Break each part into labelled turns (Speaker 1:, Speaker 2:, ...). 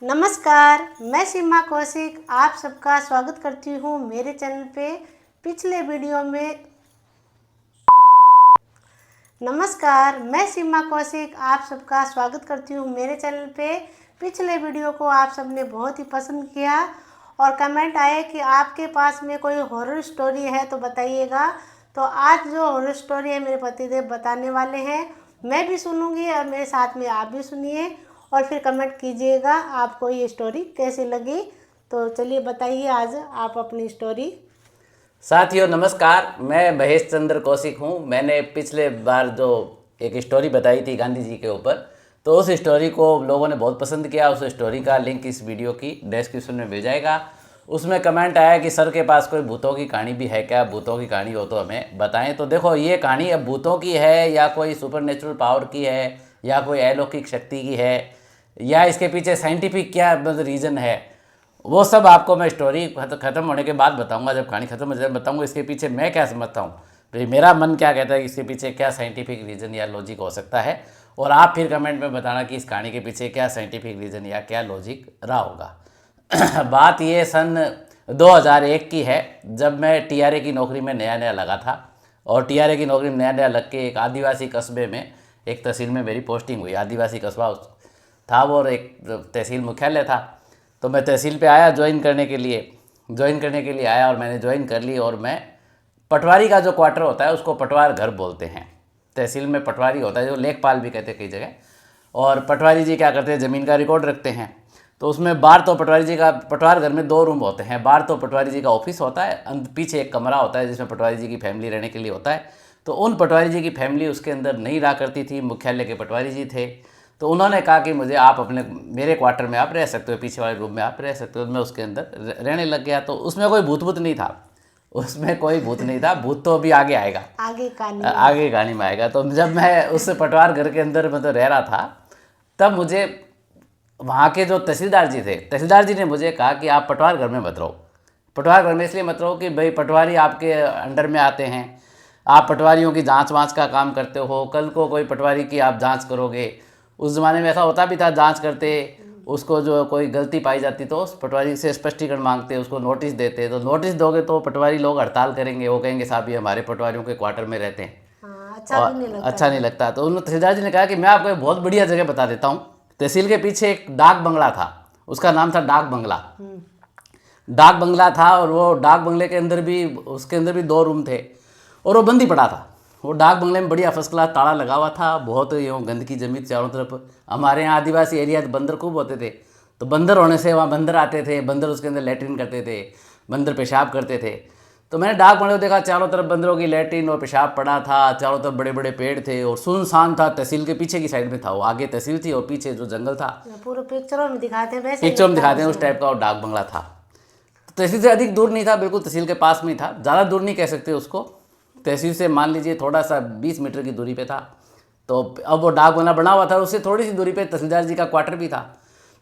Speaker 1: नमस्कार, मैं सीमा कौशिक आप सबका स्वागत करती हूँ मेरे चैनल पे। पिछले वीडियो में नमस्कार, मैं सीमा कौशिक आप सबका स्वागत करती हूँ मेरे चैनल पे। पिछले वीडियो को आप सबने बहुत ही पसंद किया और कमेंट आए कि आपके पास में कोई हॉरर स्टोरी है तो बताइएगा। तो आज जो हॉरर स्टोरी है मेरे पतिदेव बताने वाले हैं, मैं भी सुनूंगी और मेरे साथ में आप भी सुनिए और फिर कमेंट कीजिएगा आपको ये स्टोरी कैसी लगी। तो चलिए बताइए आज आप अपनी स्टोरी।
Speaker 2: साथियों नमस्कार, मैं महेश चंद्र कौशिक हूँ। मैंने पिछले बार जो एक स्टोरी बताई थी गांधी जी के ऊपर, तो उस स्टोरी को लोगों ने बहुत पसंद किया। उस स्टोरी का लिंक इस वीडियो की डिस्क्रिप्शन में मिल जाएगा। उसमें कमेंट आया कि सर के पास कोई भूतों की कहानी भी है क्या, भूतों की कहानी हो तो हमें बताएं। तो देखो, ये कहानी अब भूतों की है या कोई सुपर नेचुरल पावर की है या कोई अलौकिक शक्ति की है या इसके पीछे साइंटिफिक क्या मतलब रीज़न है, वो सब आपको मैं स्टोरी ख़त्म होने के बाद बताऊंगा। जब कहानी ख़त्म हो जाए बताऊंगा इसके पीछे मैं क्या समझता हूँ, तो मेरा मन क्या कहता है कि इसके पीछे क्या साइंटिफिक रीज़न या लॉजिक हो सकता है। और आप फिर कमेंट में बताना कि इस कहानी के पीछे क्या साइंटिफिक रीज़न या क्या लॉजिक रहा होगा। बात ये सन 2001 की है, जब मैं टीआरए की नौकरी में नया नया लगा था। और टीआरए की नौकरी में नया नया लग के एक आदिवासी कस्बे में, एक तहसील में मेरी पोस्टिंग हुई। आदिवासी कस्बा था वो और एक तहसील मुख्यालय था। तो मैं तहसील पे आया ज्वाइन करने के लिए आया और मैंने ज्वाइन कर ली। और मैं पटवारी का जो क्वार्टर होता है उसको पटवार घर बोलते हैं। तहसील में पटवारी होता है, जो लेखपाल भी कहते हैं कई जगह। और पटवारी जी क्या करते हैं, ज़मीन का रिकॉर्ड रखते हैं। तो उसमें बाहर तो पटवारी जी का, पटवार घर में 2 रूम होते हैं। बाहर तो पटवारी जी का ऑफिस होता है, पीछे एक कमरा होता है जिसमें पटवारी जी की फैमिली रहने के लिए होता है। तो उन पटवारी जी की फैमिली उसके अंदर नहीं रहा करती थी, मुख्यालय के पटवारी जी थे। तो उन्होंने कहा कि मुझे आप मेरे क्वार्टर में आप रह सकते हो, पीछे वाले रूम में आप रह सकते हो। मैं उसके अंदर रहने लग गया। तो उसमें कोई भूत नहीं था, उसमें कोई भूत नहीं था। भूत तो अभी आगे आएगा, आगे कहानी में आएगा। तो जब मैं उस पटवार घर के अंदर मतलब रह रहा था, तब मुझे वहाँ के जो तहसीलदार जी थे, तहसीलदार जी ने मुझे कहा कि आप पटवार घर में मत रहो। पटवार घर में इसलिए मत रहो कि भाई पटवारी आपके अंडर में आते हैं, आप पटवारियों की जांच वाँच का काम करते हो। कल को कोई पटवारी की आप जांच करोगे, उस ज़माने में ऐसा होता भी था, जांच करते उसको जो कोई गलती पाई जाती तो उस पटवारी से स्पष्टीकरण मांगते, उसको नोटिस देते। तो नोटिस दोगे तो पटवारी लोग हड़ताल करेंगे, वो कहेंगे साहब ये हमारे पटवारियों के क्वार्टर में रहते हैं। अच्छा नहीं लगता। तो उन्होंने तहसीलदार जी ने कहा कि मैं आपको एक बहुत बढ़िया जगह बता देता हूँ। तहसील के पीछे एक डाक बंगला था, उसका नाम था डाक बंगला। डाक बंगला था और वो डाक बंगले के अंदर भी, उसके अंदर भी 2 रूम थे और वो बंद ही पड़ा था। वो डाक बंगले में बढ़िया फर्स्ट क्लास ताला लगा हुआ था। बहुत यूँ गंदगी जमी चारों तरफ। हमारे यहाँ आदिवासी एरिया बंदर खूब होते थे, तो बंदर होने से वहाँ बंदर आते थे, बंदर उसके अंदर लैट्रिन करते थे, बंदर पेशाब करते थे। तो मैंने डाक बंगले को देखा, चारों तरफ बंदरों की लैट्रिन और पेशाब पड़ा था, चारों तरफ बड़े बड़े पेड़ थे और सुनसान था। तहसील के पीछे की साइड में था वो, आगे तहसील थी और पीछे जो जंगल था।
Speaker 1: पूरे पिक्चरों में दिखाते हैं,
Speaker 2: उस टाइप का और डाक बंगला था। तो तहसील से अधिक दूर नहीं था, बिल्कुल तहसील के पास में था। ज़्यादा दूर नहीं कह सकते उसको, तहसील से मान लीजिए थोड़ा सा 20 मीटर की दूरी पे था। तो अब वो डाक बंगला बना हुआ था, उससे थोड़ी सी दूरी पे तहसीलदार जी का क्वार्टर भी था।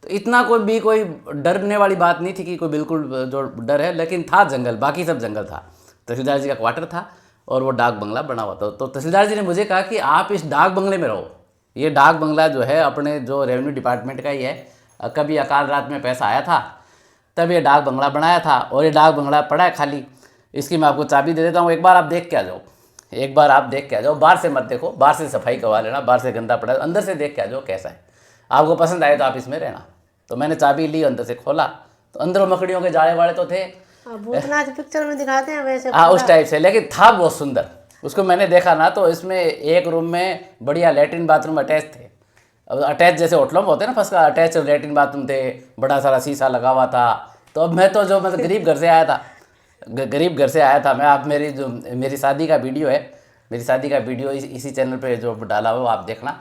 Speaker 2: तो इतना कोई डरने वाली बात नहीं थी कि कोई बिल्कुल जो डर है, लेकिन था जंगल, बाकी सब जंगल था। तहसीलदार जी का क्वार्टर था और वो डाक बंगला बना हुआ था। तो तहसीलदार जी ने मुझे कहा कि आप इस डाक बंगले में रहो। ये डाक बंगला जो है अपने जो रेवेन्यू डिपार्टमेंट का ही है। कभी अकाल रात में पैसा आया था तब ये डाक बंगला बनाया था और ये डाक बंगला पड़ा है खाली। इसकी मैं आपको चाबी दे देता हूँ, एक बार आप देख के आ जाओ। बाहर से मत देखो, बाहर से सफाई करवा लेना, बाहर से गंदा पड़ा है, अंदर से देख के आ जाओ कैसा है। आपको पसंद आए तो आप इसमें रहना। तो मैंने चाबी ली, अंदर से खोला तो अंदर मकड़ियों के जाले वाले तो थे,
Speaker 1: भूतनाथ पिक्चर में दिखाते हैं वैसे।
Speaker 2: हाँ, उस टाइप से, लेकिन था बहुत सुंदर। उसको मैंने देखा ना, तो इसमें एक रूम में बढ़िया लैट्रिन बाथरूम अटैच थे। अब अटैच जैसे होटलों में होते हैं ना, फर्स्ट का अटैच लैट्रिन बाथरूम थे, बड़ा सारा शीशा लगा हुआ था। तो अब मैं तो जो मतलब गरीब घर से आया था मैं। आप मेरी शादी का वीडियो है, मेरी शादी का वीडियो इसी चैनल पे जो डाला हुआ आप देखना,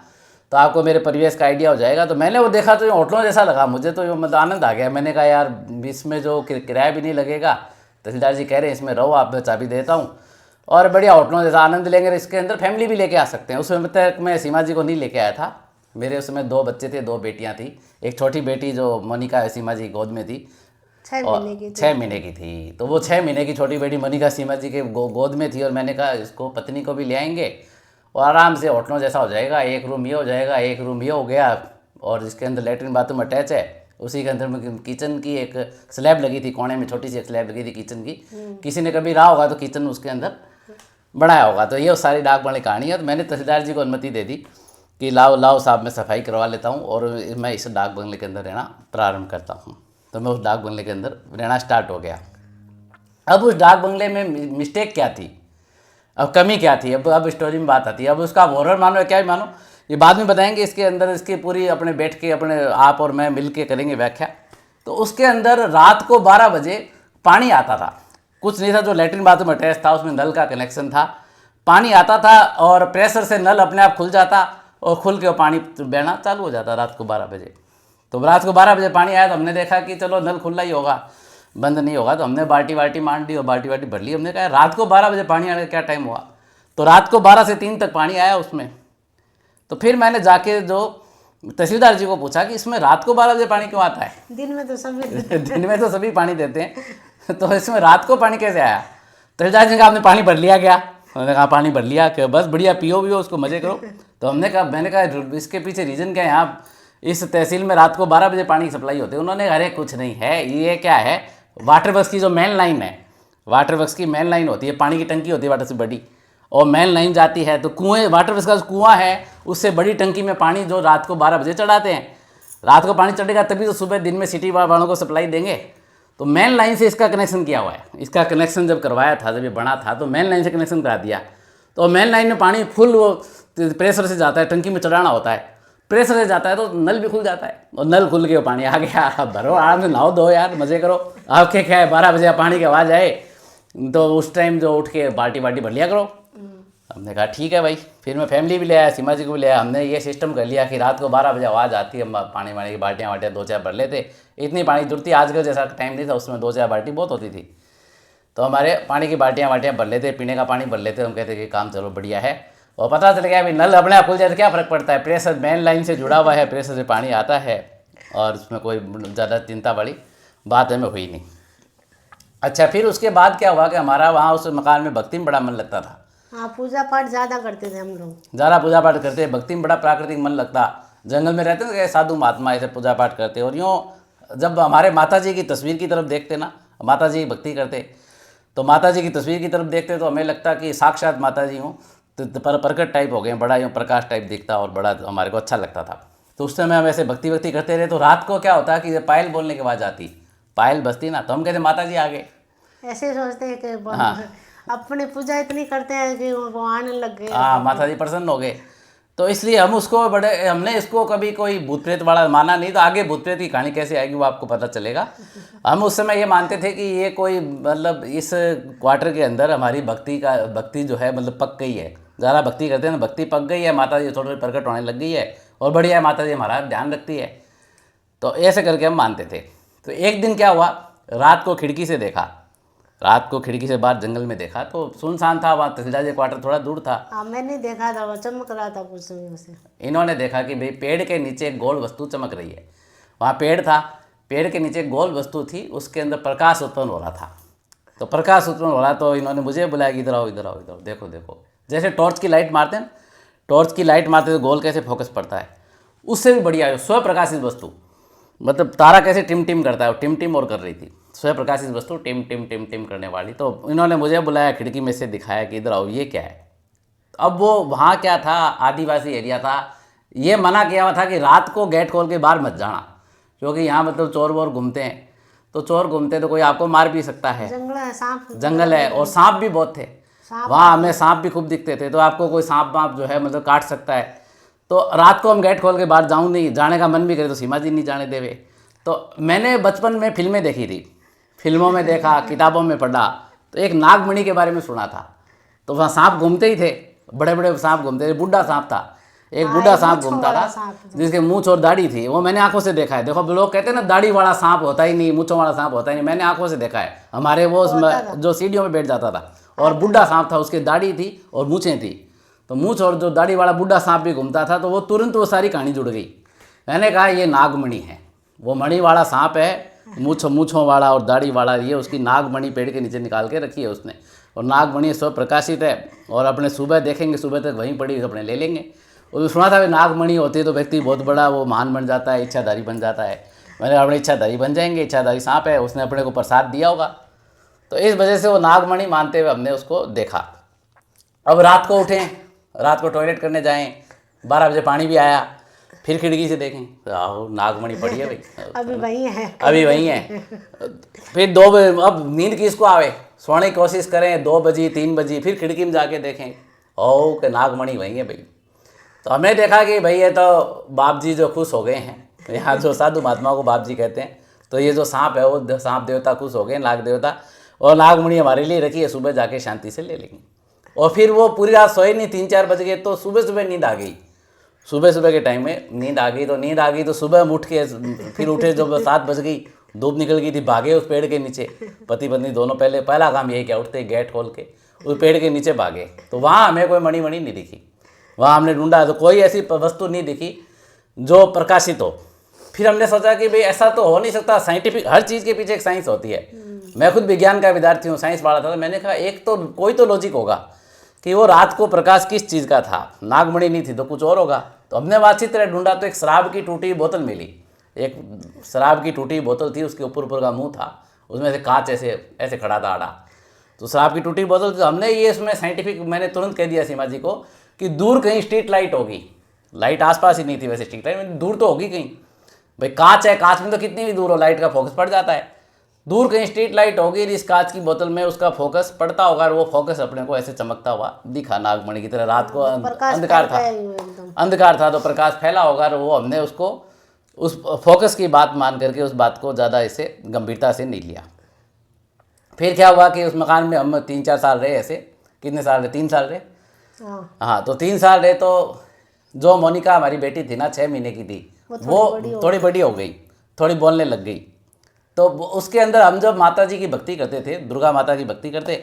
Speaker 2: तो आपको मेरे परिवेश का आइडिया हो जाएगा। तो मैंने वो देखा तो होटलों जैसा लगा मुझे, तो मतलब आनंद आ गया। मैंने कहा यार इसमें जो किराया भी नहीं लगेगा, तहसीलदार जी कह रहे हैं इसमें रहो, आप मैं चाबी देता हूँ और बढ़िया होटलों जैसा आनंद लेंगे। इसके अंदर फैमिली भी लेके आ सकते हैं। उसमें तक मैं सीमा जी को नहीं लेके आया था, मेरे उसमें 2 बच्चे थे, 2 बेटियाँ थी। एक छोटी बेटी जो मोनिका सीमा जी गोद में थी,
Speaker 1: 6
Speaker 2: महीने की थी। तो वो 6 महीने की छोटी बेटी मोनिका सीमा जी के गोद में थी और मैंने कहा इसको पत्नी को भी ले आएंगे और आराम से होटलों जैसा हो जाएगा। एक रूम ये हो जाएगा, एक रूम ये हो गया, और जिसके अंदर लेटरिन बाथरूम अटैच है, उसी के अंदर में किचन की एक स्लैब लगी थी, कोने में छोटी सी एक स्लैब लगी थी किचन की। किसी ने कभी रहा होगा तो किचन उसके अंदर बढ़ाया होगा। तो ये सारी डाक वाली कहानी है। तो मैंने तहसीलदार जी को अनुमति दे दी कि लाओ साहब, मैं सफाई करवा लेता हूँ और मैं इस डाक बंगले के अंदर रहना प्रारंभ करता हूँ। तो मैं उस डाक बंगले के अंदर रहना स्टार्ट हो गया। अब उस डाक बंगले में मिस्टेक क्या थी, अब कमी क्या थी, अब स्टोरी में बात आती है। अब उसका हॉरर मानो या क्या भी मानो, ये बाद में बताएंगे। इसके अंदर इसकी पूरी अपने बैठ के अपने आप और मैं मिल के करेंगे व्याख्या। तो उसके अंदर रात को 12 बजे पानी आता था, कुछ नहीं था, जो लेटरिन बाथरूम अटैच था उसमें नल का कनेक्शन था, पानी आता था और प्रेशर से नल अपने आप खुल जाता और खुल के पानी बहना चालू हो जाता रात को 12 बजे। तो रात को 12 बजे पानी आया तो हमने देखा कि चलो नल खुला ही होगा, बंद नहीं होगा। तो हमने बाल्टी मान दी और बाल्टी भर ली। हमने कहा रात को 12 बजे पानी आने का क्या टाइम हुआ, तो रात को 12 से 3 तक पानी आया उसमें। तो फिर मैंने जाके जो तहसीलदार जी को पूछा कि इसमें रात को 12 बजे पानी क्यों आता है?
Speaker 1: दिन में तो सभी
Speaker 2: दिन में तो सभी पानी देते हैं, तो इसमें रात को पानी कैसे आया? तहसीलदार जी ने कहा आपने पानी भर लिया क्या? उन्होंने कहा पानी भर लिया, कि बस बढ़िया पियो उसको मजे करो। तो मैंने कहा इसके पीछे रीज़न क्या है? यहाँ इस तहसील में रात को 12 बजे पानी की सप्लाई होती है। उन्होंने अरे कुछ नहीं है, ये क्या है, वाटर वर्क्स की जो मेन लाइन है, वाटर वर्क्स की मेन लाइन होती है, पानी की टंकी होती है वाटर से बड़ी, और मेन लाइन जाती है तो कुएँ, वाटर वर्क्स का जो कुआँ है उससे बड़ी टंकी में पानी जो रात को 12 बजे चढ़ाते हैं। रात को पानी चढ़ेगा तभी तो सुबह दिन में सिटी वालों को सप्लाई देंगे। तो मेन लाइन से इसका कनेक्शन किया हुआ है। इसका कनेक्शन जब करवाया था, जब ये बना था तो मेन लाइन से कनेक्शन करा दिया। तो मेन लाइन में पानी फुल वो प्रेशर से जाता है, टंकी में चढ़ाना होता है, प्रेशर से जाता है तो नल भी खुल जाता है, और नल खुल के पानी आ गया। भरो आराम से नहाओ धो यार, मज़े करो। आपके क्या है, 12 बजे पानी की आवाज़ आए तो उस टाइम जो उठ के बाल्टी भर लिया करो। हमने कहा ठीक है भाई। फिर मैं फैमिली भी ले आया, सीमा जी को भी ले आया। हमने ये सिस्टम कर लिया कि रात को 12 बजे आवाज़ आती है, हम पानी वानी की बाल्टियाँ 2-4 भर लेते। इतनी पानी जरूरत थी, आजकल जैसा टाइम नहीं था, उसमें 2-4 बाल्टी बहुत होती थी। तो हमारे पानी की बाल्टियाँ भर लेते, पीने का पानी भर लेते। हम कहते कि काम चलो बढ़िया है। और पता चल गया भाई नल अपने आप खुल जाए तो क्या फ़र्क पड़ता है, प्रेशर मेन लाइन से जुड़ा हुआ है, प्रेशर से पानी आता है और उसमें कोई ज़्यादा चिंता वाली बात हमें हुई नहीं। अच्छा, फिर उसके बाद क्या हुआ कि हमारा वहाँ उस मकान में भक्ति में बड़ा मन लगता था।
Speaker 1: हाँ, पूजा पाठ ज़्यादा करते थे हम लोग,
Speaker 2: ज़्यादा पूजा पाठ करते, भक्ति में बड़ा प्राकृतिक मन लगता। जंगल में रहते थे साधु महात्मा, ऐसे पूजा पाठ करते। और यूँ जब हमारे माता जी की तस्वीर की तरफ देखते ना, माता जी भक्ति करते, तो माता जी की तस्वीर की तरफ देखते तो हमें लगता कि साक्षात माता जी हूँ, तो प्रकट टाइप हो गए, बड़ा यूँ प्रकाश टाइप दिखता और बड़ा हमारे को अच्छा लगता था। तो उस समय हम ऐसे भक्ति करते रहे। तो रात को क्या होता कि पायल बोलने की आवाज़ आती, पायल बजती ना, तो हम कहते माता जी आ गए।
Speaker 1: ऐसे सोचते हैं कि
Speaker 2: हाँ,
Speaker 1: अपने पूजा इतनी करते हैं कि वो आने लग गए।
Speaker 2: हाँ, माता जी प्रसन्न हो गए। तो इसलिए हम उसको हमने इसको कभी कोई भूत प्रेत वाला माना नहीं। तो आगे भूत प्रेत की कहानी कैसे आएगी वो आपको पता चलेगा। हम उस समय ये मानते थे कि ये कोई मतलब इस क्वार्टर के अंदर हमारी भक्ति जो है मतलब पक गई है, ज़्यादा भक्ति करते हैं ना, भक्ति पक गई है, माता जी थोड़ी प्रकट होने लग गई है और बढ़िया है, माता जी हमारा ध्यान रखती है। तो ऐसे करके हम मानते थे। तो एक दिन क्या हुआ, रात को खिड़की से देखा, रात को खिड़की से बाहर जंगल में देखा तो सुनसान था। वहाँ तहसीलदार जी क्वार्टर थोड़ा दूर था।
Speaker 1: हाँ, मैंने देखा था, वो चमक रहा था कुछ समय से।
Speaker 2: इन्होंने देखा कि भाई पेड़ के नीचे एक गोल वस्तु चमक रही है। वहाँ पेड़ था, पेड़ के नीचे गोल वस्तु थी, उसके अंदर प्रकाश उत्पन्न हो रहा था। तो प्रकाश उत्पन्न हो रहा, तो इन्होंने मुझे बुलाया कि इधर आओ इधर आओ इधर आओ, देखो देखो। जैसे टॉर्च की लाइट मारते हैं, टॉर्च की लाइट मारते तो गोल कैसे फोकस पड़ता है, उससे भी बढ़िया है स्वप्रकाशित वस्तु। मतलब तारा कैसे टिम टिम करता है, वो टिम टिम और कर रही थी, स्वप्रकाशित वस्तु टिम टिम टिम टिम करने वाली। तो इन्होंने मुझे बुलाया, खिड़की में से दिखाया कि इधर आओ, ये क्या है। अब वो वहाँ क्या था, आदिवासी एरिया था। ये मना किया हुआ था कि रात को गेट खोल के बाहर मत जाना, क्योंकि यहाँ मतलब चोर वोर घूमते हैं। तो चोर घूमते तो कोई आपको मार भी सकता है,
Speaker 1: जंगल है, सांप
Speaker 2: जंगल है, और सांप भी बहुत थे वहाँ, हमें सांप भी खूब दिखते थे। तो आपको कोई सांप वाप जो है मतलब काट सकता है। तो रात को हम गेट खोल के बाहर जाऊँ नहीं, जाने का मन भी करे तो सीमा जी नहीं जाने देवे। तो मैंने बचपन में फिल्में देखी थी, फिल्मों में देखा, किताबों में पढ़ा, तो एक नागमणि के बारे में सुना था। तो वहाँ सांप घूमते ही थे, बड़े बड़े सांप घूमते थे। बुढ़ा सांप था, एक बुढ़ा सांप घूमता था जिसके मूंछ और दाढ़ी थी। वो मैंने आंखों से देखा है। देखो लोग कहते हैं ना दाढ़ी वाला सांप होता ही नहीं, मूंछों वाला सांप होता ही नहीं, मैंने आंखों से देखा है। हमारे वो जो सीढ़ियों में बैठ जाता था, और बुढ़ा सांप था, उसकी दाढ़ी थी और मूँछें थी। तो मूँछ और जो दाढ़ी वाला बुढ़ा सांप भी घूमता था। तो वो तुरंत वो सारी कहानी जुड़ गई। मैंने कहा ये नागमणि है, वो मणि वाला सांप है, मूँछों वाला और दाढ़ी वाला। ये उसकी नागमणि पेड़ के नीचे निकाल के रखी है उसने, और नागमणि स्व प्रकाशित है। और अपने सुबह देखेंगे, सुबह तक वहीं पड़ी अपने ले लेंगे। और सुना था नागमणि होती है तो व्यक्ति बहुत बड़ा वो महान बन जाता है, इच्छाधारी बन जाता है। मैंने अपने इच्छाधारी बन जाएंगे, इच्छाधारी सांप है, उसने अपने को प्रसाद दिया होगा। तो इस वजह से वो नागमणि मानते हुए हमने उसको देखा। अब रात को उठें, रात को टॉयलेट करने जाएं, 12 बजे पानी भी आया, फिर खिड़की से देखें तो आओ नागमणि पड़ी है भाई,
Speaker 1: अभी वही है,
Speaker 2: अभी वही है। फिर 2 बजे, अब नींद किसको आवे, सोने की कोशिश करें, 2 बजी 3 बजी, फिर खिड़की में जाके देखें ओ कि नागमणि वही है भाई। तो हमने देखा कि भाई ये तो बाप जी जो खुश हो गए हैं, यहाँ जो साधु महात्माओं को बाप जी कहते हैं, तो ये जो सांप है वो सांप देवता खुश हो गए, नाग देवता, और नागमणि हमारे लिए रखी है, सुबह जाके शांति से ले लेंगे। और फिर वो पूरी रात सोए नहीं, 3-4 बज गए, तो सुबह सुबह नींद आ गई। सुबह के टाइम में नींद आ गई तो सुबह हम उठ के फिर उठे, जब 7 बज गई, धूप निकल गई थी, भागे उस पेड़ के नीचे, पति पत्नी दोनों। पहला काम यही क्या, उठते गेट खोल के उस पेड़ के नीचे भागे, तो वहाँ हमें कोई मणि नहीं दिखी। वहाँ हमने ढूंढा तो कोई ऐसी वस्तु नहीं दिखी जो प्रकाशित हो। फिर हमने सोचा कि भाई ऐसा तो हो नहीं सकता, साइंटिफिक, हर चीज़ के पीछे एक साइंस होती है। मैं खुद विज्ञान का विद्यार्थी हूँ, साइंस पढ़ा था, तो मैंने कहा एक तो कोई तो लॉजिक होगा कि वो रात को प्रकाश किस चीज़ का था, नागमणि नहीं थी तो कुछ और होगा। तो हमने अच्छी तरह ढूंढा तो एक शराब की टूटी बोतल मिली, एक शराब की टूटी बोतल थी, उसके ऊपर का मुंह था, उसमें से कांच ऐसे खड़ा था आड़ा, तो शराब की टूटी बोतल। तो हमने ये इसमें साइंटिफिक, मैंने तुरंत कह दिया सीमा जी को कि दूर कहीं स्ट्रीट लाइट होगी, लाइट आसपास ही नहीं थी वैसे स्ट्रीट लाइट, दूर तो होगी कहीं, भाई कांच है, कांच में तो कितनी भी दूर हो लाइट का फोकस पड़ जाता है, दूर कहीं स्ट्रीट लाइट होगी, इस कांच की बोतल में उसका फोकस पड़ता होगा, और वो फोकस अपने को ऐसे चमकता हुआ दिखा नागमणि की तरह। रात को अंधकार था तो प्रकाश फैला होगा, और वो हमने उसको उस फोकस की बात मान करके उस बात को ज़्यादा इसे गंभीरता से नहीं लिया। फिर क्या हुआ कि उस मकान में हम 3-4 साल रहे, ऐसे कितने साल रहे, 3 साल रहे, हाँ तो 3 साल रहे। तो जो मोनिका हमारी बेटी थी ना, 6 महीने की थी, वो थोड़ी बड़ी हो गई, थोड़ी बोलने लग गई। तो उसके अंदर हम जब माता जी की भक्ति करते थे, दुर्गा माता की भक्ति करते,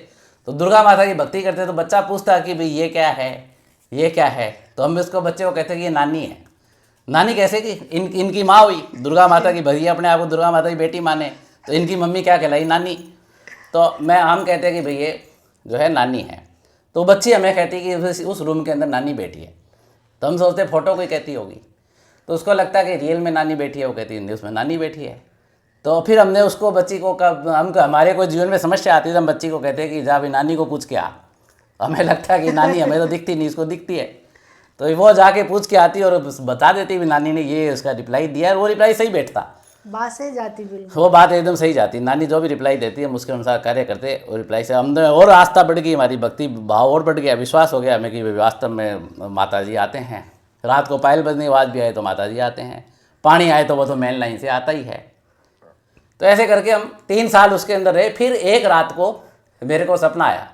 Speaker 2: तो दुर्गा माता की भक्ति करते तो बच्चा पूछता कि भाई ये क्या है, ये क्या है, तो हम उसको बच्चे को कहते कि ये नानी है। नानी कैसे कि इनकी माँ हुई दुर्गा माता की, भैया अपने आप को दुर्गा माता की बेटी माने, तो इनकी मम्मी क्या कहलाई, नानी। तो हम कहते हैं कि भाई ये जो है नानी है। तो बच्ची हमें कहती कि उस रूम के अंदर नानी बैठी है, तो हम सोचते फोटो कोई कहती होगी, तो उसको लगता है कि रियल में नानी बैठी है, वो कहती है उसमें नानी बैठी है। तो फिर हमने उसको बच्ची को हमारे कोई जीवन में समस्या आती है तो हम बच्ची को कहते हैं कि जा भी नानी को पूछ के आ। हमें लगता है कि नानी हमें तो दिखती नहीं, इसको दिखती है, तो वो जाके पूछ के आती और बता देती भी नानी ने ये उसका रिप्लाई दिया है, वो रिप्लाई सही बैठता,
Speaker 1: बात सही जाती, बिल्कुल
Speaker 2: वो बात एकदम सही जाती। नानी जो भी रिप्लाई देती है हम उसके अनुसार कार्य करते, और रिप्लाई से हमने और आस्था बढ़ गई, हमारी भक्ति भाव और बढ़ गया, विश्वास हो गया हमें कि वास्तव में माता जी आते हैं। रात को पायल बजने की आवाज़ भी आए तो माता जी आते हैं, पानी आए तो वो तो मेन लाइन से आता ही है। तो ऐसे करके हम 3 साल उसके अंदर रहे। फिर एक रात को मेरे को सपना आया,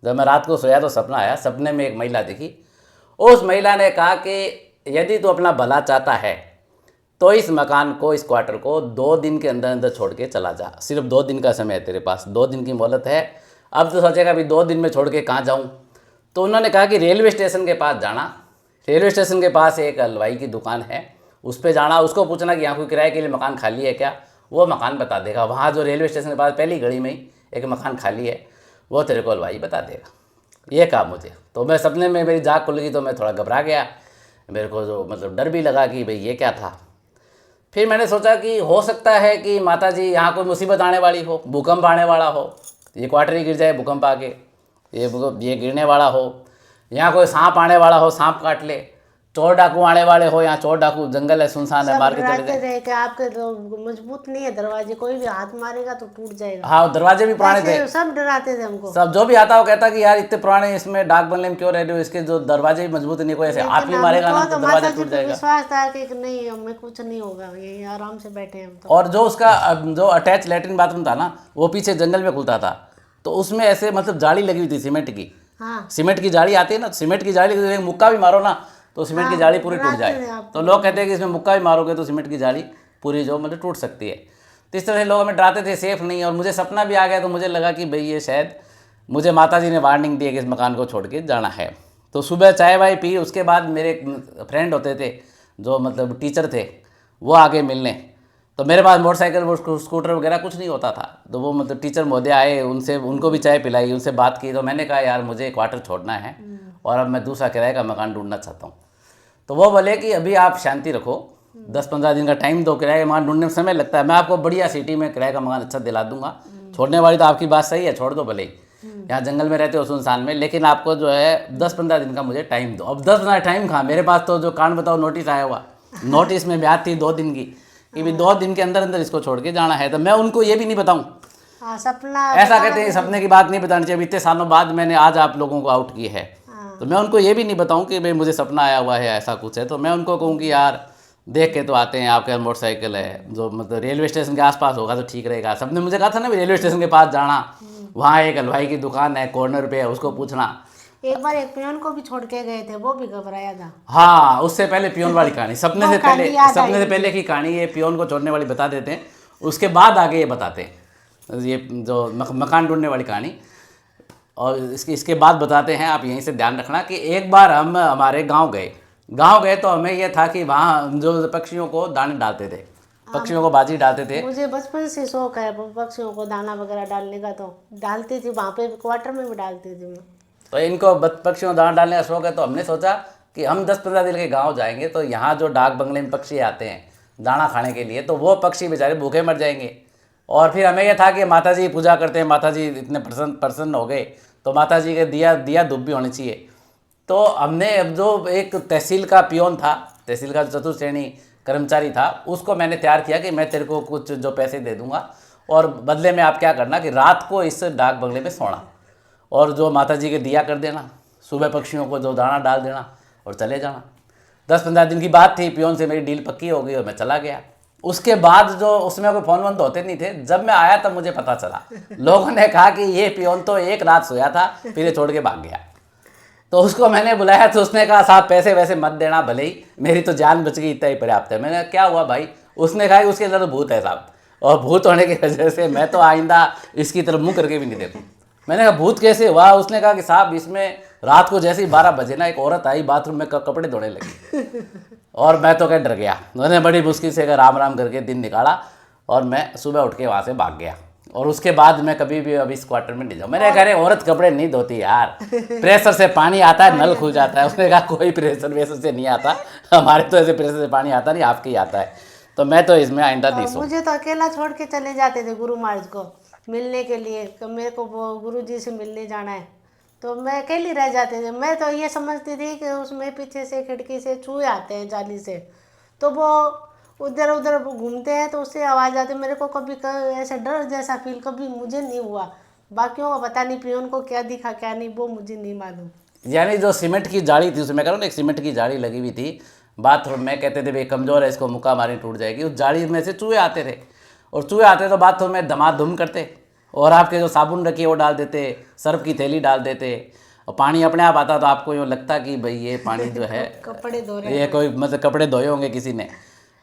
Speaker 2: जब मैं रात को सोया तो सपना आया, सपने में एक महिला दिखी। उस महिला ने कहा कि यदि तू अपना भला चाहता है तो इस मकान को, इस क्वार्टर को 2 दिन के अंदर अंदर छोड़ के चला जा, सिर्फ 2 दिन का समय है तेरे पास, 2 दिन की मोहलत है। अब तो सोचेगा भी 2 दिन में छोड़ के कहाँ जाऊँ, तो उन्होंने कहा कि रेलवे स्टेशन के पास जाना, रेलवे स्टेशन के पास एक हलवाई की दुकान है, उस पर जाना, उसको पूछना कि यहाँ कोई किराए के लिए मकान खाली है क्या, वो मकान बता देगा। वहाँ जो रेलवे स्टेशन के पास पहली घड़ी में ही एक मकान खाली है, वो तेरे को हलवाई बता देगा। ये कहा मुझे, तो मैं सपने में मेरी जाग खुल गई, तो मैं थोड़ा घबरा गया, मेरे को जो मतलब डर भी लगा कि भाई ये क्या था। फिर मैंने सोचा कि हो सकता है कि माता जी यहाँ कोई मुसीबत आने वाली हो, भूकंप आने वाला हो, ये क्वार्टर ही गिर जाए भूकंप आके, ये गिरने वाला हो, यहाँ कोई सांप आने वाला हो, सांप काट ले, चोर डाकू आने वाले हो, यहाँ चोर डाकू, जंगल है सुनसान है, मार के चले जाए।
Speaker 1: कि आपके तो मजबूत नहीं है दरवाजे, कोई भी हाथ मारेगा तो टूट जाएगा।
Speaker 2: हाँ, दरवाजे भी पुराने थे,
Speaker 1: सब डराते थे हमको,
Speaker 2: सब जो भी आता वो कहता कि यार इतने पुराने इसमें डाक बंगले में क्यों रह रहे हो, इसके जो दरवाजे भी मजबूत नहीं, कोई ऐसे हाथ भी मारेगा ना तो दरवाजा टूट जाएगा।
Speaker 1: विश्वास था कि नहीं हमें कुछ नहीं होगा, ये आराम से बैठे हम तो।
Speaker 2: और जो उसका जो अटैच लैट्रिन बाथरूम था ना, वो पीछे जंगल में खुलता था, तो उसमें ऐसे मतलब जाली लगी हुई थी सीमेंट की।
Speaker 1: हाँ,
Speaker 2: सीमेंट की जाली आती है ना, सीमेंट की जाली मुक्का भी मारो ना तो सीमेंट की जाली पूरी टूट जाए। तो लोग कहते हैं कि इसमें मुक्का भी मारोगे तो सीमेंट की जाली पूरी जो मतलब टूट सकती है। तो इस तरह से लोग हमें डराते थे, सेफ नहीं। और मुझे सपना भी आ गया, तो मुझे लगा कि भाई ये शायद मुझे माता जी ने वार्निंग दी है कि इस मकान को छोड़ के जाना है। तो सुबह चाय वाय पी, उसके बाद मेरे फ्रेंड होते थे जो मतलब टीचर थे, वो आगे मिलने। तो मेरे पास मोटरसाइकिल स्कूटर वगैरह कुछ नहीं होता था, तो वो मतलब टीचर महोदय आए, उनसे उनको भी चाय पिलाई, उनसे बात की। तो मैंने कहा यार मुझे क्वार्टर छोड़ना है और अब मैं दूसरा किराए का मकान ढूंढना चाहता हूँ। तो वो बोले कि अभी आप शांति रखो, 10-15 दिन का टाइम दो, किराए का मकान ढूंढने में समय लगता है, मैं आपको बढ़िया सिटी में किराए का मकान अच्छा दिला दूंगा। छोड़ने वाली तो आपकी बात सही है, छोड़ दो भले ही, यहाँ जंगल में रहते हो सुनसान में, लेकिन आपको जो है 10-15 दिन का मुझे टाइम दो। अब 10 टाइम कहाँ, मेरे पास तो जो कांड बताओ नोटिस आया हुआ, नोटिस में ब्याज थी 2 दिन की, कि भी 2 दिन के अंदर अंदर इसको छोड़ के जाना है। तो मैं उनको ये भी नहीं बताऊँ,
Speaker 1: सपना
Speaker 2: ऐसा कहते हैं सपने की बात नहीं बतानी चाहिए। इतने सालों बाद मैंने आज आप लोगों को आउट की है, तो मैं उनको ये भी नहीं बताऊं कि भाई मुझे सपना आया हुआ है, ऐसा कुछ है। तो मैं उनको कहूँ कि यार देख के तो आते हैं, आपके पास मोटरसाइकिल है, जो मतलब रेलवे स्टेशन के आसपास होगा तो ठीक रहेगा। सबने मुझे कहा था ना रेलवे स्टेशन के पास जाना, वहाँ एक हलवाई की दुकान है कॉर्नर पे, उसको पूछना।
Speaker 1: एक बार एक पियोन को भी छोड़ के गए थे, वो भी घबराया था।
Speaker 2: हाँ, उससे पहले पियोन वाली कहानी, सपने
Speaker 1: वो
Speaker 2: से
Speaker 1: कहानी
Speaker 2: पहले,
Speaker 1: याद
Speaker 2: सपने
Speaker 1: आई
Speaker 2: से पहले की कहानी ये पियोन को छोड़ने वाली बता देते हैं, उसके बाद आगे ये बताते हैं ये जो मकान ढूंढने वाली कहानी। और इसके बाद बताते हैं, आप यहीं से ध्यान रखना कि एक बार हम हमारे गांव गए तो हमें यह था कि वहाँ हम जो पक्षियों को दाने डालते थे, पक्षियों को बाजी डालते थे।
Speaker 1: मुझे बचपन से शौक है पक्षियों को दाना वगैरह डालने का, तो डालती थी वहाँ पे, क्वार्टर में भी डालती थी मैं।
Speaker 2: तो इनको पक्षियों को दाना डालने का शौक है, तो हमने सोचा कि हम 10-15 दिन के गाँव जाएंगे, तो यहाँ जो डाक बंगले में पक्षी आते हैं दाना खाने के लिए, तो वो पक्षी बेचारे भूखे मर जाएंगे। और फिर हमें यह था कि माता जी पूजा करते हैं, माता जी इतने प्रसन्न हो गए, तो माता जी के दिया धूप भी होनी चाहिए। तो हमने अब जो एक तहसील का पियोन था, तहसील का चतुर्थ श्रेणी कर्मचारी था, उसको मैंने तैयार किया कि मैं तेरे को कुछ जो पैसे दे दूंगा और बदले में आप क्या करना कि रात को इस डाक बंगले में सोना और जो माता जी के दिया कर देना, सुबह पक्षियों को जो दाना डाल देना और चले जाना। 10-15 दिन की बात थी, पियोन से मेरी डील पक्की हो गई और मैं चला गया। उसके बाद जो उसमें कोई फ़ोन वोन तो होते नहीं थे, जब मैं आया तब मुझे पता चला, लोगों ने कहा कि ये पियोन तो एक रात सोया था, फिर ये छोड़ के भाग गया। तो उसको मैंने बुलाया, तो उसने कहा साहब पैसे वैसे मत देना, भले ही मेरी तो जान बच गई, इतना ही पर्याप्त है। मैंने कहा क्या हुआ भाई? उसने कहा कि उसके अंदर तो भूत है साहब, और भूत होने की वजह से मैं तो आइंदा इसकी तरफ मुँह करके भी नहीं देखूँ। मैंने कहा भूत कैसे हुआ? उसने कहा कि साहब इसमें रात को जैसे ही 12 बजे ना एक औरत आई बाथरूम में कपड़े धोने लगी और मैं तो क्या डर गया। मैंने बड़ी मुश्किल से राम राम करके दिन निकाला और मैं सुबह उठ के वहाँ से भाग गया। और उसके बाद मैं कभी भी अब इस क्वार्टर में नहीं जाऊँ। मैंने कहा औरत कपड़े नहीं धोती यार, प्रेशर से पानी आता है, नल खुल जाता है। उसने कहा कोई प्रेशर वैसे से नहीं आता, हमारे तो ऐसे प्रेशर से पानी आता नहीं, आपके ही आता है। तो मैं तो इसमें आइंदा नहीं सोऊं।
Speaker 1: मुझे तो अकेला छोड़ के चले जाते थे गुरु महाराज को मिलने के लिए, कि मेरे को वो गुरु जी से मिलने जाना है, तो मैं अकेली रह जाते थे। मैं तो ये समझती थी कि उसमें पीछे से खिड़की से चूहे आते हैं जाली से, तो वो उधर उधर घूमते हैं तो उससे आवाज़ आती है। मेरे को कभी ऐसा डर जैसा फील कभी मुझे नहीं हुआ। बाकियों को पता नहीं पियोन को क्या दिखा क्या नहीं, वो मुझे नहीं मालूम।
Speaker 2: यानी जो सीमेंट की जाली थी, उसमें कह रहा हूँ ना, एक सीमेंट की जाली लगी हुई थी बाथरूम में, कहते थे भाई कमज़ोर है, इसको मुक्का मारी टूट जाएगी। उस जाली में से चूहे आते थे, और चूहे आते तो बाथरूम में धमाधुम करते, और आपके जो साबुन रखी है वो डाल देते, सर्फ की थैली डाल देते, और पानी अपने आप आता। तो आपको यूँ लगता कि भाई ये पानी जो है
Speaker 1: कपड़े धो रहे
Speaker 2: ये कोई मतलब कपड़े धोए होंगे किसी ने।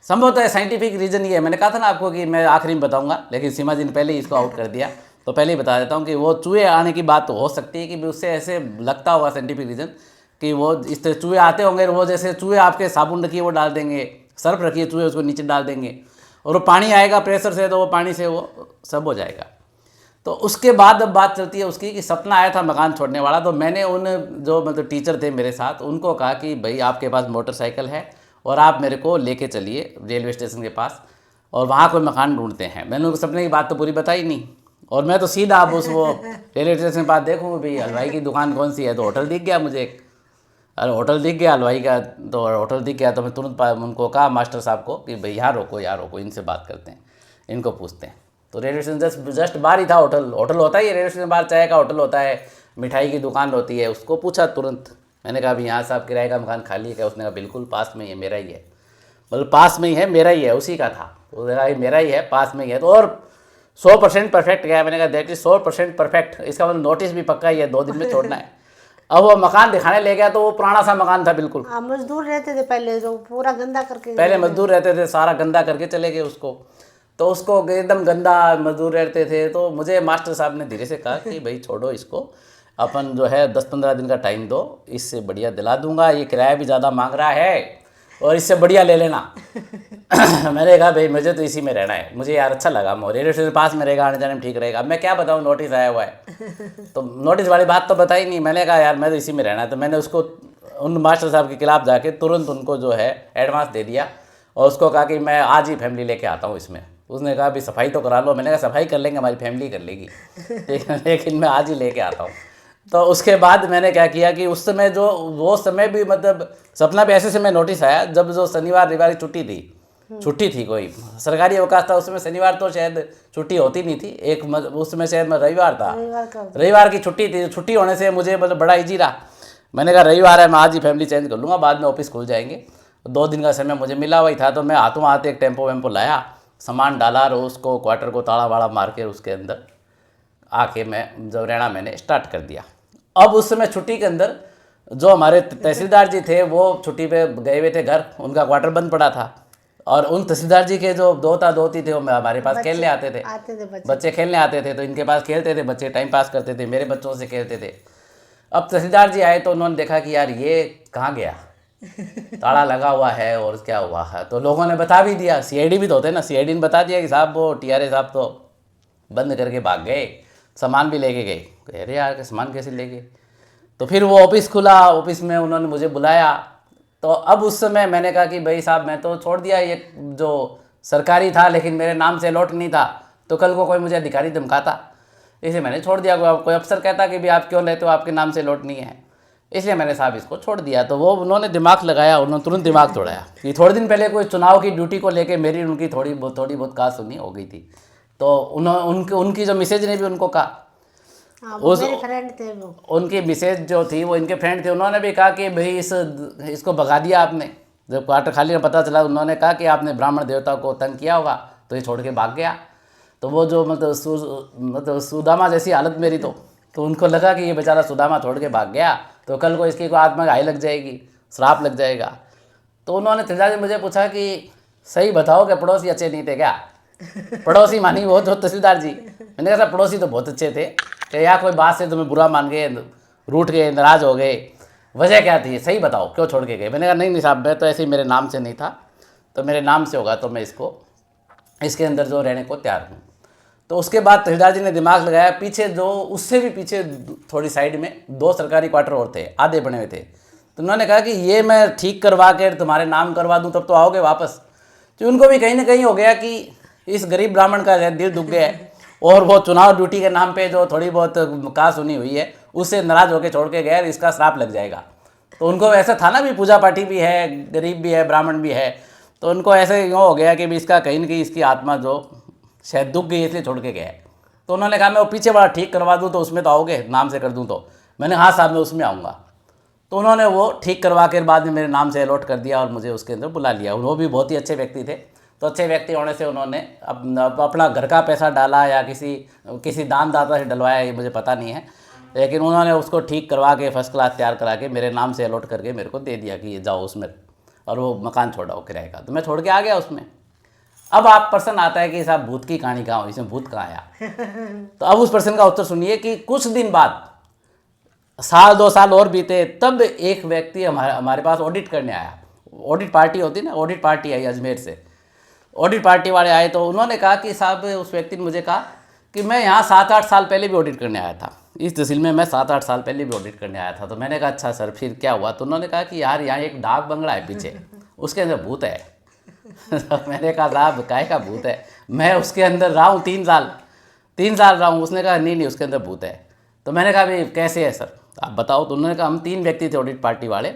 Speaker 2: संभवतः साइंटिफिक रीज़न ये है, मैंने कहा था ना आपको कि मैं आखिरी में बताऊंगा, लेकिन सीमा जी ने पहले ही इसको आउट कर दिया, तो पहले ही बता देता हूँ कि वो चूहे आने की बात तो हो सकती है कि उससे ऐसे लगता होगा साइंटिफिक रीज़न कि वो इस तरह चूहे आते होंगे, वो जैसे चूहे आपके साबुन रखिए वो डाल देंगे, सर्फ रखिए चूहे उसको नीचे डाल देंगे, और वो पानी आएगा प्रेशर से, तो वो पानी से वो सब हो जाएगा। तो उसके बाद अब बात चलती है उसकी कि सपना आया था मकान छोड़ने वाला। तो मैंने उन जो मतलब टीचर थे मेरे साथ, उनको कहा कि भाई आपके पास मोटरसाइकिल है और आप मेरे को लेके चलिए रेलवे स्टेशन के पास, और वहाँ कोई मकान ढूंढते हैं। मैंने उनको सपने की बात तो पूरी बताई नहीं, और मैं तो सीधा अब उस वो रेलवे स्टेशन के पास देखूँ भाई हलवाई की दुकान कौन सी है, तो होटल दिख गया मुझे एक, अरे होटल दिख गया हलवाई का, तो होटल दिख गया। तो मैं तुरंत उनको कहा मास्टर साहब को कि भाई यहाँ रोको, इनसे बात करते हैं, इनको पूछते हैं। तो रेलवे स्टेशन जस्ट बाहर ही था होटल होता ही है रेलवे स्टेशन बाहर, चाय का होटल होता है, मिठाई की दुकान होती है। उसको पूछा तुरंत, मैंने कहा अभी यहाँ साहब किराए का मकान खाली है क्या? उसने कहा बिल्कुल पास में ही है, मेरा ही है। मतलब पास में ही है, मेरा ही है, उसी का था। उसने कहा मेरा ही है, पास में ही है, तो और 100% परफेक्ट गया। मैंने कहा दैट इज 100% परफेक्ट, इसका मतलब नोटिस भी पक्का ही है, 2 दिन में छोड़ना है। अब वो मकान दिखाने ले गया, तो वो पुराना सा मकान था बिल्कुल।
Speaker 1: मजदूर रहते थे पहले, जो पूरा गंदा करके,
Speaker 2: पहले मजदूर रहते थे, सारा गंदा करके चले गए उसको, तो उसको एकदम गंदा मजदूर रहते थे। तो मुझे मास्टर साहब ने धीरे से कहा कि भाई छोड़ो इसको, अपन जो है 10-15 दिन का टाइम दो, इससे बढ़िया दिला दूंगा, ये किराया भी ज़्यादा मांग रहा है और इससे बढ़िया ले लेना। मैंने कहा भाई मुझे तो इसी में रहना है, मुझे यार अच्छा लगा, रेलवे स्टेशन पास में रहेगा, आने जाने में ठीक रहेगा। अब मैं क्या बताऊँ, नोटिस आया हुआ है, तो नोटिस वाली बात तो बताई नहीं। मैंने कहा यार मैं तो इसी में रहना है। तो मैंने उसको उन मास्टर साहब के खिलाफ जाके तुरंत उनको जो है एडवांस दे दिया और उसको कहा कि मैं आज ही फैमिली लेके आता हूँ इसमें। उसने कहा अभी सफाई तो करा लो। मैंने कहा सफाई कर लेंगे, हमारी फैमिली कर लेगी, ठीक है, लेकिन मैं आज ही लेके आता हूँ। तो उसके बाद मैंने क्या किया कि उस समय जो वो समय भी मतलब सपना भी ऐसे समय नोटिस आया जब जो शनिवार रविवार की छुट्टी थी कोई सरकारी अवकाश था। उसमें शनिवार तो शायद छुट्टी होती नहीं थी, उस समय शायद रविवार था, रविवार की छुट्टी थी। छुट्टी होने से मुझे मतलब बड़ा ईजी रहा। मैंने कहा रविवार है, मैं आज ही फैमिली चेंज कर लूँगा, बाद में ऑफिस खुल जाएंगे। 2 दिन का समय मुझे मिला हुआ ही था, तो मैं हाथों हाथ एक टेम्पो वेम्पो लाया, सामान डाला और उसको क्वार्टर को ताला वाड़ा मार के उसके अंदर आके मैं जब रहना मैंने स्टार्ट कर दिया। अब उस समय छुट्टी के अंदर जो हमारे तहसीलदार जी थे वो छुट्टी पे गए हुए थे घर, उनका क्वार्टर बंद पड़ा था। और उन तहसीलदार जी के जो दोती थे वो हमारे पास खेलने आते थे बच्चे खेलने आते थे, तो इनके पास खेलते थे बच्चे, टाइम पास करते थे, मेरे बच्चों से खेलते थे। अब तहसीलदार जी आए तो उन्होंने देखा कि यार ये कहाँ गया, ताला लगा हुआ है और क्या हुआ है। तो लोगों ने बता भी दिया, सीआईडी भी तो होते ना, सीआईडी ने बता दिया कि साहब वो टीआरए साहब तो बंद करके भाग गए, सामान भी लेके गए। अरे यार सामान कैसे ले गए। तो फिर वो ऑफिस खुला, ऑफिस में उन्होंने मुझे बुलाया। तो अब उस समय मैंने कहा कि भाई साहब मैं तो छोड़ दिया, ये जो सरकारी था लेकिन मेरे नाम से अलॉट नहीं था, तो कल को कोई मुझे अधिकारी धमकाता, इसलिए मैंने छोड़ दिया। कोई अफसर कहता कि भाई आप क्यों लेते हो, आपके नाम से अलॉट नहीं है, इसलिए मैंने साहब इसको छोड़ दिया। तो वो उन्होंने दिमाग लगाया, उन्होंने तुरंत दिमाग तोड़ाया कि थोड़े दिन पहले कोई चुनाव की ड्यूटी को लेके मेरी उनकी थोड़ी बहुत कहा सुनी हो गई थी। तो उनकी जो मिसेज ने भी उनको कहा,
Speaker 1: मेरे फ्रेंड थे वो,
Speaker 2: उनकी मिसेज जो थी वो इनके फ्रेंड थे, उन्होंने भी कहा कि भाई इसको भगा दिया आपने। जब क्वार्टर खाली में पता चला, उन्होंने कहा कि आपने ब्राह्मण देवता को तंग किया होगा तो ये छोड़ के भाग गया। तो वो जो मतलब सुदामा जैसी हालत मेरी, तो उनको लगा कि ये बेचारा सुदामा छोड़ के भाग गया तो कल को इसकी कोई आत्मा घाई लग जाएगी, श्राप लग जाएगा। तो उन्होंने तहसीलदार जी मुझे पूछा कि सही बताओ कि पड़ोसी अच्छे नहीं थे क्या। पड़ोसी मानी वो जो तहसीलदार जी। मैंने कहा पड़ोसी तो बहुत अच्छे थे कि या कोई बात से तुम्हें बुरा मान गए, रूठ गए, नाराज़ हो गए, वजह क्या थी सही बताओ, क्यों छोड़ के गए। मैंने कहा नहीं साहब, मैं तो ऐसे ही मेरे नाम से नहीं था, तो मेरे नाम से होगा तो मैं इसके अंदर जो रहने को तैयार हूँ। तो उसके बाद तहसीलदार जी ने दिमाग लगाया, पीछे जो उससे भी पीछे थोड़ी साइड में 2 सरकारी क्वार्टर और थे, आधे बने हुए थे। तो उन्होंने कहा कि ये मैं ठीक करवा के तुम्हारे नाम करवा दूँ तब तो आओगे वापस। तो उनको भी कहीं ना कहीं हो गया कि इस गरीब ब्राह्मण का दिल दुख गया है और वो चुनाव ड्यूटी के नाम पे जो थोड़ी बहुत कहा सुनी हुई है उससे नाराज़ होकर छोड़ के गए, इसका श्राप लग जाएगा। तो उनको ऐसा था ना भी पूजा पाठी भी है, गरीब भी है, ब्राह्मण भी है, तो उनको ऐसे यूँ हो गया कि भी इसका कहीं ना कहीं इसकी आत्मा जो शायद दुख गई इसलिए छोड़ के गए। तो उन्होंने कहा मैं वो पीछे वाला ठीक करवा दूँ तो उसमें तो आओगे, नाम से कर दूँ तो। मैंने हाँ साहब मैं उसमें आऊँगा। तो उन्होंने वो ठीक करवा के बाद में मेरे नाम से अलॉट कर दिया और मुझे उसके अंदर बुला लिया। वो भी बहुत ही अच्छे व्यक्ति थे। तो अच्छे व्यक्ति होने से उन्होंने अपना घर का पैसा डाला या किसी दानदाता से डलवाया, ये मुझे पता नहीं है, लेकिन उन्होंने उसको ठीक करवा के फर्स्ट क्लास तैयार करा के मेरे नाम से अलॉट करके मेरे को दे दिया कि ये जाओ उसमें, और वो मकान छोड़ाओ किराए का। तो मैं छोड़ के आ गया उसमें। अब आप प्रश्न आता है कि साहब भूत की कहानी कहाँ हुई, इसमें भूत कहाँ आया। तो अब उस प्रश्न का उत्तर सुनिए कि कुछ दिन बाद, साल 2 साल और बीते, तब एक व्यक्ति हमारे पास ऑडिट करने आया। ऑडिट पार्टी होती ना, ऑडिट पार्टी आई अजमेर से, ऑडिट पार्टी वाले आए। तो उन्होंने कहा कि साहब, उस व्यक्ति ने मुझे कहा कि मैं यहाँ 7-8 साल पहले भी ऑडिट करने आया था, इस तहसील में मैं 7-8 साल पहले भी ऑडिट करने आया था। तो मैंने कहा अच्छा सर फिर क्या हुआ। तो उन्होंने कहा कि यार यहाँ एक डाक बंगला है पीछे, उसके अंदर भूत है। तो मैंने कहा साहब काहे का भूत है, मैं उसके अंदर रहा हूँ 3 साल रहा हूँ। उसने कहा नहीं उसके अंदर भूत है। तो मैंने कहा भाई कैसे है सर आप बताओ। तो उन्होंने कहा हम 3 व्यक्ति थे ऑडिट पार्टी वाले,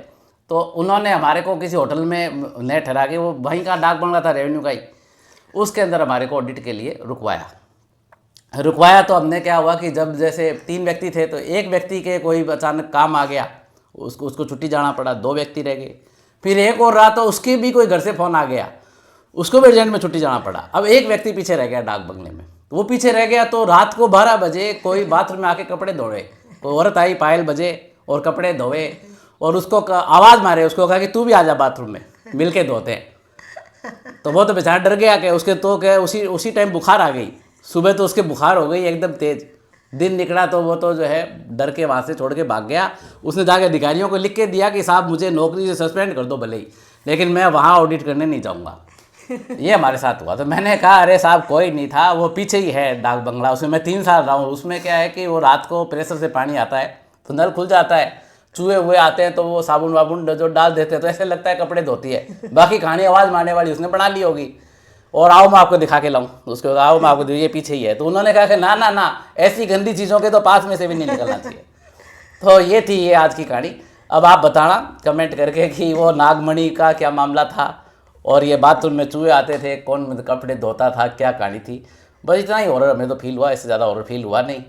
Speaker 2: तो उन्होंने हमारे को किसी होटल में न ठहरा के, वो वहीं का डाक बंगला था रेवेन्यू का ही, उसके अंदर हमारे को ऑडिट के लिए रुकवाया। तो हमने क्या हुआ कि जब जैसे 3 व्यक्ति थे तो एक व्यक्ति के कोई अचानक काम आ गया, उसको छुट्टी जाना पड़ा, 2 व्यक्ति रह गए। फिर एक और रहा तो उसके भी कोई घर से फ़ोन आ गया, उसको भी अर्जेंट में छुट्टी जाना पड़ा। अब एक व्यक्ति पीछे रह गया डाक बंगले में, तो वो पीछे रह गया। तो रात को 12 बजे कोई बाथरूम में आके कपड़े धोए, कोई औरत आई पायल बजे और कपड़े धोए और उसको आवाज़ मारे, उसको कहा कि तू भी आ जा बाथरूम में, मिल के धोते हैं। तो वो तो बेचारा डर गया कि उसके तो क्या उसी टाइम बुखार आ गई, सुबह तो उसके बुखार हो गई एकदम तेज़। दिन निकला तो वो तो जो है डर के वहाँ से छोड़ के भाग गया। उसने जाके अधिकारियों को लिख के दिया कि साहब मुझे नौकरी से सस्पेंड कर दो भले ही, लेकिन मैं वहाँ ऑडिट करने नहीं जाऊँगा। ये हमारे साथ हुआ। तो मैंने कहा अरे साहब कोई नहीं था, वो पीछे ही है डाक बंगला, उसमें मैं 3 साल रहा हूँ। उसमें क्या है कि वो रात को प्रेशर से पानी आता है तो नल खुल जाता है, चूहे हुए आते हैं तो वो साबुन वाबुन जो डाल देते हैं तो ऐसे लगता है कपड़े धोती है। बाकी कहानी आवाज़ मारने वाली उसने बना ली होगी। और आओ मैं आपको दिखा के लाऊं, उसको आओ मैं आपको ये पीछे ही है। तो उन्होंने कहा कि ना ना ना, ऐसी गंदी चीज़ों के तो पास में से भी नहीं निकलना चाहिए। तो ये थी ये आज की कहानी। अब आप बताना कमेंट करके कि वो नागमणि का क्या मामला था, और ये बाथरूम में चूहे आते थे, कौन कपड़े धोता था, क्या कहानी थी। बस इतना ही हॉरर हमें तो फील हुआ, इससे ज़्यादा हॉरर फील हुआ नहीं।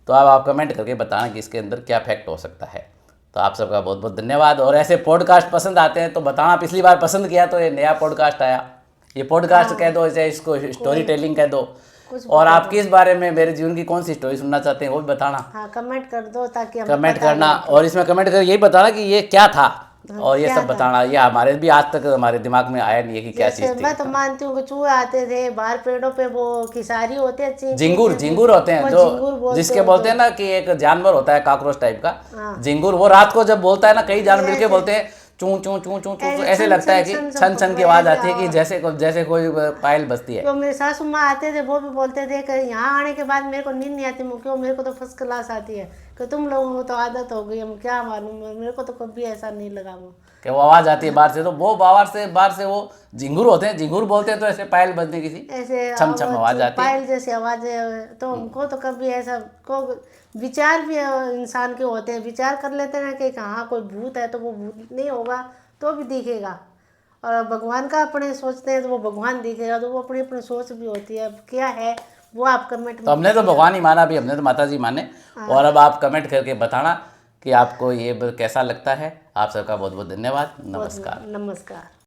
Speaker 2: तो अब आप कमेंट करके बताना कि इसके अंदर क्या फैक्ट हो सकता है। तो आप सबका बहुत बहुत धन्यवाद। और ऐसे पॉडकास्ट पसंद आते हैं तो बताना। पिछली बार पसंद किया तो ये नया पॉडकास्ट आया, ये पॉडकास्ट कह दो, इसे इसको स्टोरी टेलिंग कह दो। और आप किस बारे में मेरे जीवन की कौन सी स्टोरी सुनना चाहते हैं वो भी बताना।
Speaker 1: हाँ, कमेंट कर दो ताकि हम
Speaker 2: कमेंट करना, और इसमें कमेंट कर यही बताना कि ये क्या था, और ये सब बताना। ये हमारे भी आज तक हमारे दिमाग में आया नहीं है कि क्या चीज़ थी।
Speaker 1: मैं तो मानती हूँ कि चूहे आते थे बाहर पेड़ों पे, वो किसारी होते हैं,
Speaker 2: झिंगुर होते हैं, जो जिसके बोलते हैं ना कि एक जानवर होता है काकरोच टाइप का झिंगुर। वो रात को जब बोलता है ना, कई जानवर मिलके बोलते हैं चूं चूं चूं चूं चूं, ऐसे लगता है कि छन छन की आवाज आती है कि जैसे कोई पायल बजती है।
Speaker 1: तो मेरे सासू माँ आते थे, वो भी बोलते थे कि यहाँ आने के बाद मेरे को नींद नहीं आती, क्यों मेरे को तो फर्स्ट क्लास आती है, कि तुम लोगों को तो आदत हो गई, हम क्या मालूम, मेरे को तो कभी ऐसा नहीं लगा वो
Speaker 2: कि वो आवाज आती है बाहर से। तो वो बाहर से वो झिंगुर होते हैं, झिंगुर बोलते हैं तो ऐसे पायल बजने की सी
Speaker 1: ऐसे
Speaker 2: छम छम आवाज आती है,
Speaker 1: पायल जैसी आवाज है। तो हमको तो कभी ऐसा को विचार भी इंसान के होते हैं, विचार कर लेते हैं कि हाँ कोई भूत है, तो वो भूत नहीं होगा तो भी दिखेगा। और भगवान का अपने सोचते हैं तो वो भगवान दिखेगा, तो वो अपनी अपनी सोच भी होती है। अब क्या है वो आप कमेंट में।
Speaker 2: तो हमने तो भगवान ही माना, अभी हमने तो माता जी माने। और अब आप कमेंट करके बताना कि आपको ये कैसा लगता है। आप सबका बहुत बहुत धन्यवाद। नमस्कार।
Speaker 1: नमस्कार।